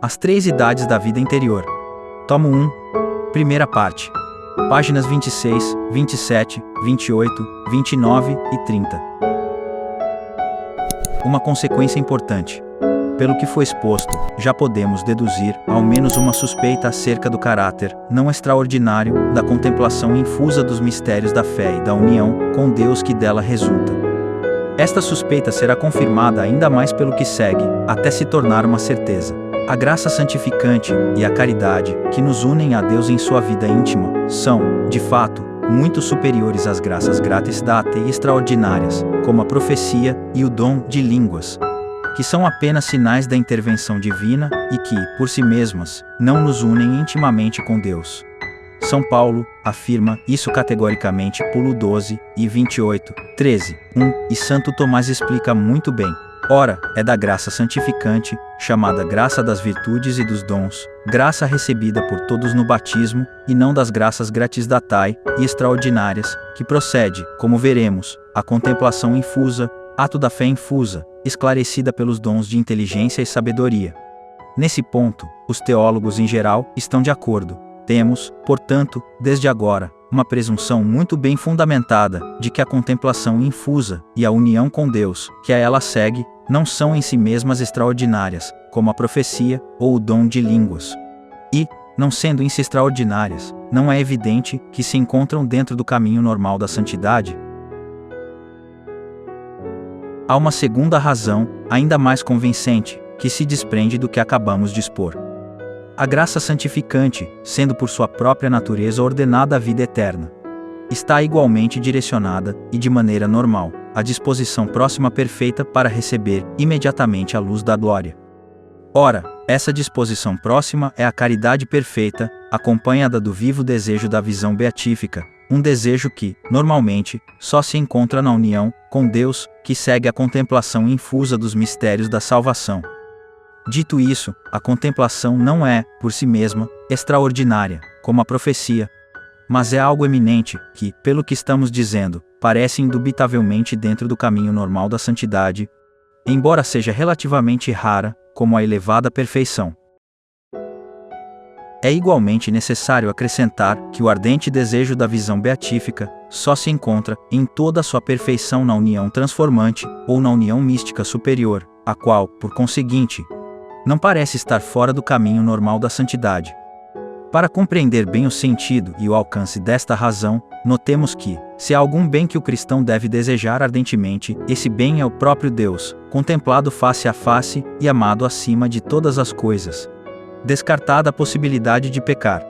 As Três Idades da Vida Interior. Tomo 1. Primeira parte. Páginas 26, 27, 28, 29 e 30. Uma consequência importante. Pelo que foi exposto, já podemos deduzir, ao menos uma suspeita acerca do caráter, não extraordinário, da contemplação infusa dos mistérios da fé e da união com Deus que dela resulta. Esta suspeita será confirmada ainda mais pelo que segue, até se tornar uma certeza. A graça santificante e a caridade, que nos unem a Deus em sua vida íntima, são, de fato, muito superiores às graças grátis date e extraordinárias, como a profecia e o dom de línguas, que são apenas sinais da intervenção divina e que, por si mesmas, não nos unem intimamente com Deus. São Paulo afirma isso categoricamente pulo 12 e 28, 13, 1, e Santo Tomás explica muito bem. Ora, é da graça santificante, chamada graça das virtudes e dos dons, graça recebida por todos no batismo, e não das graças grátis datae e extraordinárias, que procede, como veremos, a contemplação infusa, ato da fé infusa, esclarecida pelos dons de inteligência e sabedoria. Nesse ponto, os teólogos em geral estão de acordo. Temos, portanto, desde agora, uma presunção muito bem fundamentada de que a contemplação infusa e a união com Deus, que a ela segue, não são em si mesmas extraordinárias, como a profecia ou o dom de línguas. E, não sendo em si extraordinárias, não é evidente que se encontram dentro do caminho normal da santidade? Há uma segunda razão, ainda mais convincente, que se desprende do que acabamos de expor. A graça santificante, sendo por sua própria natureza ordenada à vida eterna, está igualmente direcionada, e de maneira normal, à disposição próxima perfeita para receber imediatamente a luz da glória. Ora, essa disposição próxima é a caridade perfeita, acompanhada do vivo desejo da visão beatífica, um desejo que, normalmente, só se encontra na união com Deus, que segue a contemplação infusa dos mistérios da salvação. Dito isso, a contemplação não é, por si mesma, extraordinária, como a profecia, mas é algo eminente, que, pelo que estamos dizendo, parece indubitavelmente dentro do caminho normal da santidade, embora seja relativamente rara, como a elevada perfeição. É igualmente necessário acrescentar que o ardente desejo da visão beatífica só se encontra, em toda a sua perfeição, na união transformante, ou na união mística superior, a qual, por conseguinte, não parece estar fora do caminho normal da santidade. Para compreender bem o sentido e o alcance desta razão, notemos que, se há algum bem que o cristão deve desejar ardentemente, esse bem é o próprio Deus, contemplado face a face e amado acima de todas as coisas, descartada a possibilidade de pecar.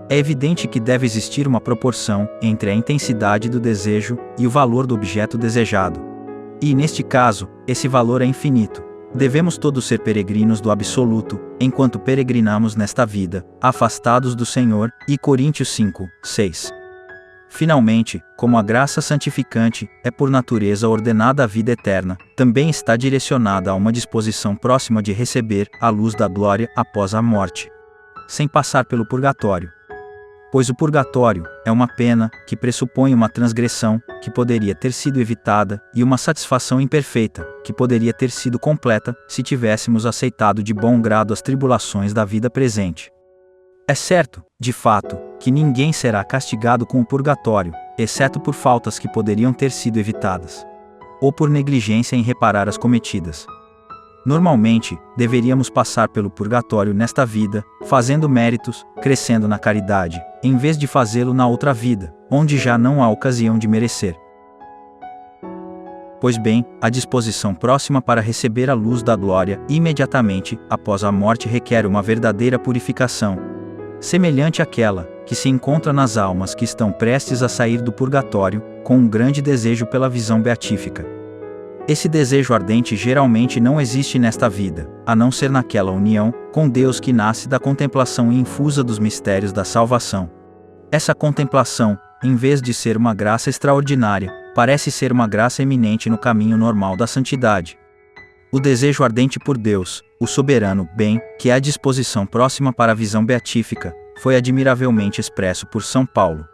É evidente que deve existir uma proporção entre a intensidade do desejo e o valor do objeto desejado. E, neste caso, esse valor é infinito. Devemos todos ser peregrinos do absoluto, enquanto peregrinamos nesta vida, afastados do Senhor, e Coríntios 5, 6. Finalmente, como a graça santificante é por natureza ordenada à vida eterna, também está direcionada a uma disposição próxima de receber a luz da glória após a morte, sem passar pelo purgatório. Pois o purgatório é uma pena que pressupõe uma transgressão que poderia ter sido evitada e uma satisfação imperfeita que poderia ter sido completa se tivéssemos aceitado de bom grado as tribulações da vida presente. É certo, de fato, que ninguém será castigado com o purgatório, exceto por faltas que poderiam ter sido evitadas, ou por negligência em reparar as cometidas. Normalmente, deveríamos passar pelo purgatório nesta vida, fazendo méritos, crescendo na caridade, em vez de fazê-lo na outra vida, onde já não há ocasião de merecer. Pois bem, a disposição próxima para receber a luz da glória imediatamente após a morte requer uma verdadeira purificação, semelhante àquela que se encontra nas almas que estão prestes a sair do purgatório, com um grande desejo pela visão beatífica. Esse desejo ardente geralmente não existe nesta vida, a não ser naquela união com Deus que nasce da contemplação infusa dos mistérios da salvação. Essa contemplação, em vez de ser uma graça extraordinária, parece ser uma graça eminente no caminho normal da santidade. O desejo ardente por Deus, o soberano bem, que é a disposição próxima para a visão beatífica, foi admiravelmente expresso por São Paulo.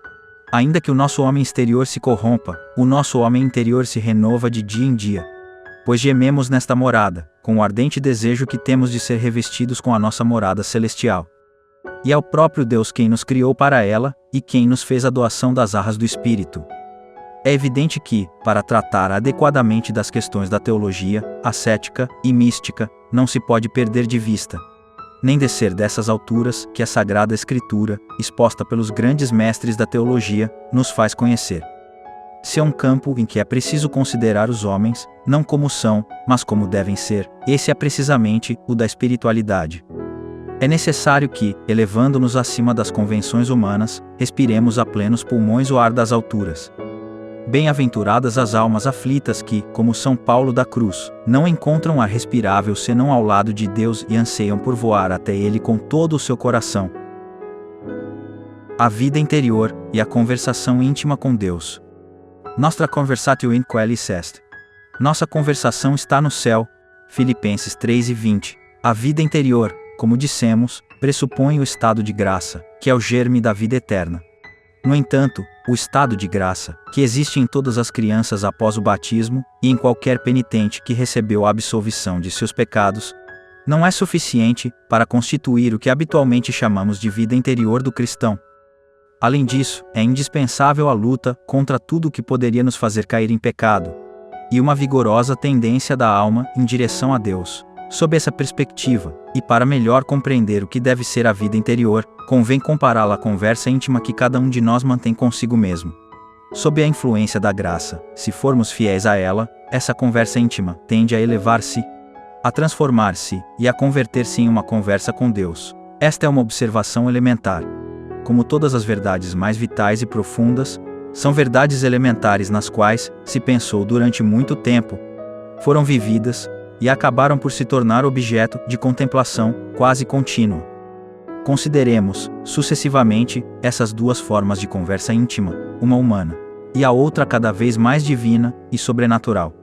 Ainda que o nosso homem exterior se corrompa, o nosso homem interior se renova de dia em dia. Pois gememos nesta morada, com o ardente desejo que temos de ser revestidos com a nossa morada celestial. E é o próprio Deus quem nos criou para ela, e quem nos fez a doação das arras do Espírito. É evidente que, para tratar adequadamente das questões da teologia, ascética e mística, não se pode perder de vista, nem descer dessas alturas que a Sagrada Escritura, exposta pelos grandes mestres da teologia, nos faz conhecer. Se é um campo em que é preciso considerar os homens, não como são, mas como devem ser, esse é precisamente o da espiritualidade. É necessário que, elevando-nos acima das convenções humanas, respiremos a plenos pulmões o ar das alturas. Bem-aventuradas as almas aflitas que, como São Paulo da Cruz, não encontram ar respirável senão ao lado de Deus e anseiam por voar até Ele com todo o seu coração. A vida interior e a conversação íntima com Deus. Nostra conversatio in coelis est. Nossa conversação está no céu. Filipenses 3:20. A vida interior, como dissemos, pressupõe o estado de graça, que é o germe da vida eterna. No entanto, o estado de graça, que existe em todas as crianças após o batismo, e em qualquer penitente que recebeu a absolvição de seus pecados, não é suficiente para constituir o que habitualmente chamamos de vida interior do cristão. Além disso, é indispensável a luta contra tudo o que poderia nos fazer cair em pecado, e uma vigorosa tendência da alma em direção a Deus. Sob essa perspectiva, e para melhor compreender o que deve ser a vida interior, convém compará-la à conversa íntima que cada um de nós mantém consigo mesmo. Sob a influência da graça, se formos fiéis a ela, essa conversa íntima tende a elevar-se, a transformar-se e a converter-se em uma conversa com Deus. Esta é uma observação elementar. Como todas as verdades mais vitais e profundas, são verdades elementares nas quais se pensou durante muito tempo, foram vividas, e acabaram por se tornar objeto de contemplação quase contínua. Consideremos, sucessivamente, essas duas formas de conversa íntima, uma humana, e a outra cada vez mais divina e sobrenatural.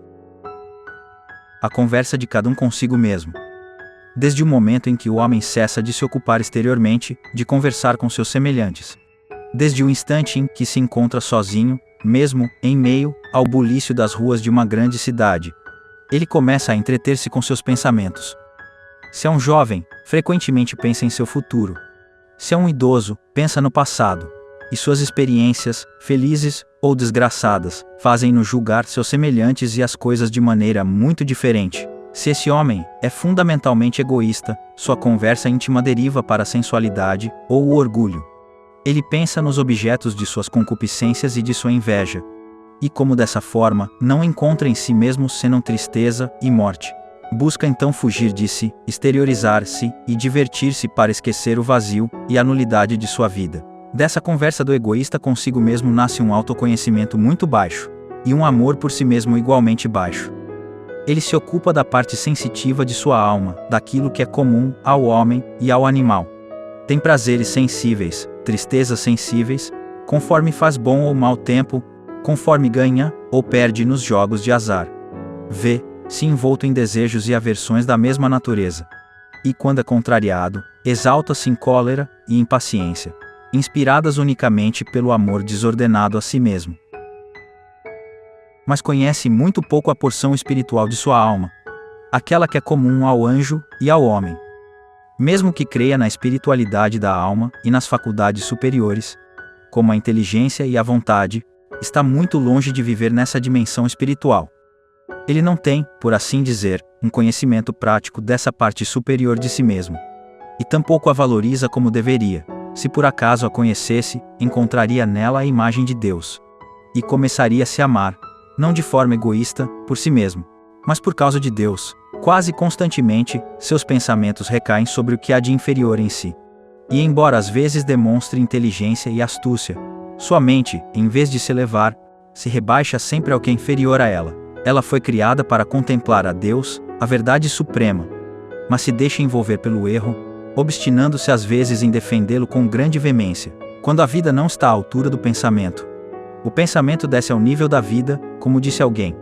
A conversa de cada um consigo mesmo. Desde o momento em que o homem cessa de se ocupar exteriormente, de conversar com seus semelhantes. Desde o instante em que se encontra sozinho, mesmo em meio ao bulício das ruas de uma grande cidade, ele começa a entreter-se com seus pensamentos. Se é um jovem, frequentemente pensa em seu futuro. Se é um idoso, pensa no passado. E suas experiências, felizes ou desgraçadas, fazem-no julgar seus semelhantes e as coisas de maneira muito diferente. Se esse homem é fundamentalmente egoísta, sua conversa íntima deriva para a sensualidade ou o orgulho. Ele pensa nos objetos de suas concupiscências e de sua inveja. E como dessa forma, não encontra em si mesmo senão tristeza e morte. Busca então fugir de si, exteriorizar-se e divertir-se para esquecer o vazio e a nulidade de sua vida. Dessa conversa do egoísta consigo mesmo nasce um autoconhecimento muito baixo, e um amor por si mesmo igualmente baixo. Ele se ocupa da parte sensitiva de sua alma, daquilo que é comum ao homem e ao animal. Tem prazeres sensíveis, tristezas sensíveis, conforme faz bom ou mau tempo, conforme ganha ou perde nos jogos de azar. Vê-se envolto em desejos e aversões da mesma natureza. E quando é contrariado, exalta-se em cólera e impaciência, inspiradas unicamente pelo amor desordenado a si mesmo. Mas conhece muito pouco a porção espiritual de sua alma, aquela que é comum ao anjo e ao homem. Mesmo que creia na espiritualidade da alma e nas faculdades superiores, como a inteligência e a vontade, está muito longe de viver nessa dimensão espiritual. Ele não tem, por assim dizer, um conhecimento prático dessa parte superior de si mesmo. E tampouco a valoriza como deveria. Se por acaso a conhecesse, encontraria nela a imagem de Deus. E começaria a se amar, não de forma egoísta, por si mesmo, mas por causa de Deus. Quase constantemente, seus pensamentos recaem sobre o que há de inferior em si. E embora às vezes demonstre inteligência e astúcia, sua mente, em vez de se elevar, se rebaixa sempre ao que é inferior a ela. Ela foi criada para contemplar a Deus, a verdade suprema, mas se deixa envolver pelo erro, obstinando-se às vezes em defendê-lo com grande veemência, quando a vida não está à altura do pensamento. O pensamento desce ao nível da vida, como disse alguém.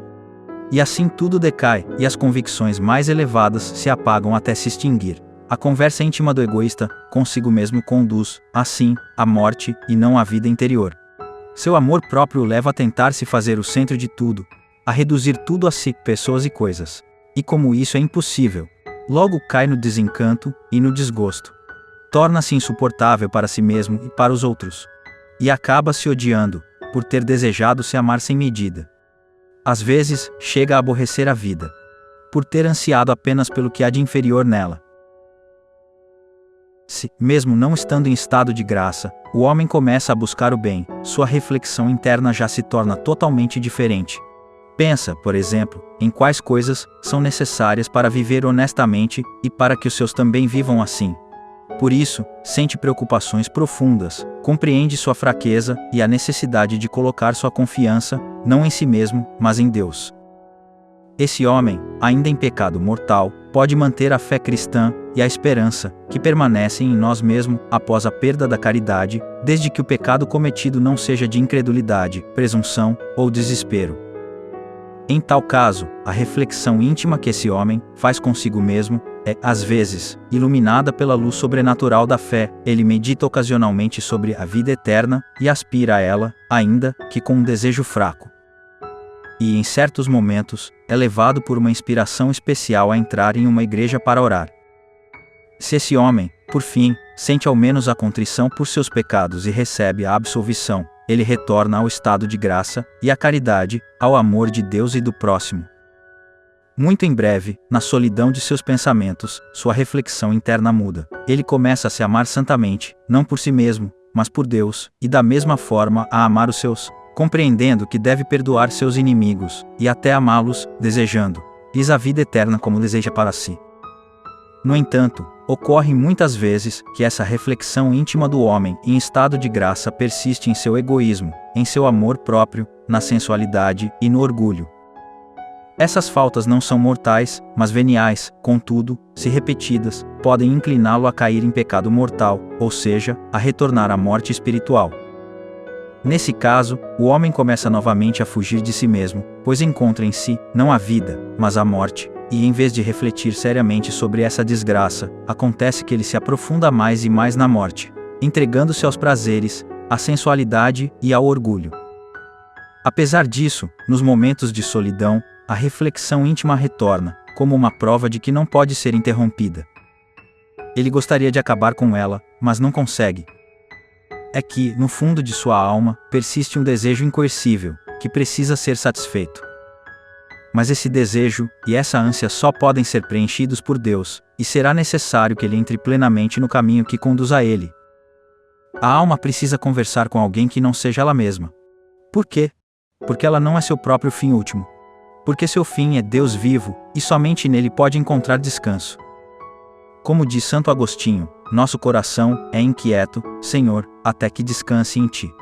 E assim tudo decai, e as convicções mais elevadas se apagam até se extinguir. A conversa íntima do egoísta, consigo mesmo conduz, assim, à morte e não à vida interior. Seu amor próprio o leva a tentar se fazer o centro de tudo, a reduzir tudo a si, pessoas e coisas. E como isso é impossível, logo cai no desencanto e no desgosto. Torna-se insuportável para si mesmo e para os outros. E acaba se odiando, por ter desejado se amar sem medida. Às vezes, chega a aborrecer a vida, por ter ansiado apenas pelo que há de inferior nela. Se, mesmo não estando em estado de graça, o homem começa a buscar o bem, sua reflexão interna já se torna totalmente diferente. Pensa, por exemplo, em quais coisas são necessárias para viver honestamente e para que os seus também vivam assim. Por isso, sente preocupações profundas, compreende sua fraqueza e a necessidade de colocar sua confiança, não em si mesmo, mas em Deus. Esse homem, ainda em pecado mortal, pode manter a fé cristã e a esperança, que permanecem em nós mesmos após a perda da caridade, desde que o pecado cometido não seja de incredulidade, presunção ou desespero. Em tal caso, a reflexão íntima que esse homem faz consigo mesmo é, às vezes, iluminada pela luz sobrenatural da fé. Ele medita ocasionalmente sobre a vida eterna e aspira a ela, ainda que com um desejo fraco. E, em certos momentos, é levado por uma inspiração especial a entrar em uma igreja para orar. Se esse homem, por fim, sente ao menos a contrição por seus pecados e recebe a absolvição, ele retorna ao estado de graça e à caridade, ao amor de Deus e do próximo. Muito em breve, na solidão de seus pensamentos, sua reflexão interna muda. Ele começa a se amar santamente, não por si mesmo, mas por Deus, e da mesma forma a amar os seus, compreendendo que deve perdoar seus inimigos, e até amá-los, desejando-lhes a vida eterna como deseja para si. No entanto, ocorre muitas vezes que essa reflexão íntima do homem em estado de graça persiste em seu egoísmo, em seu amor próprio, na sensualidade e no orgulho. Essas faltas não são mortais, mas veniais, contudo, se repetidas, podem incliná-lo a cair em pecado mortal, ou seja, a retornar à morte espiritual. Nesse caso, o homem começa novamente a fugir de si mesmo, pois encontra em si, não a vida, mas a morte, e em vez de refletir seriamente sobre essa desgraça, acontece que ele se aprofunda mais e mais na morte, entregando-se aos prazeres, à sensualidade e ao orgulho. Apesar disso, nos momentos de solidão, a reflexão íntima retorna, como uma prova de que não pode ser interrompida. Ele gostaria de acabar com ela, mas não consegue. É que, no fundo de sua alma, persiste um desejo incoercível, que precisa ser satisfeito. Mas esse desejo e essa ânsia só podem ser preenchidos por Deus, e será necessário que ele entre plenamente no caminho que conduz a ele. A alma precisa conversar com alguém que não seja ela mesma. Por quê? Porque ela não é seu próprio fim último. Porque seu fim é Deus vivo, e somente nele pode encontrar descanso. Como diz Santo Agostinho, nosso coração é inquieto, Senhor, até que descanse em ti.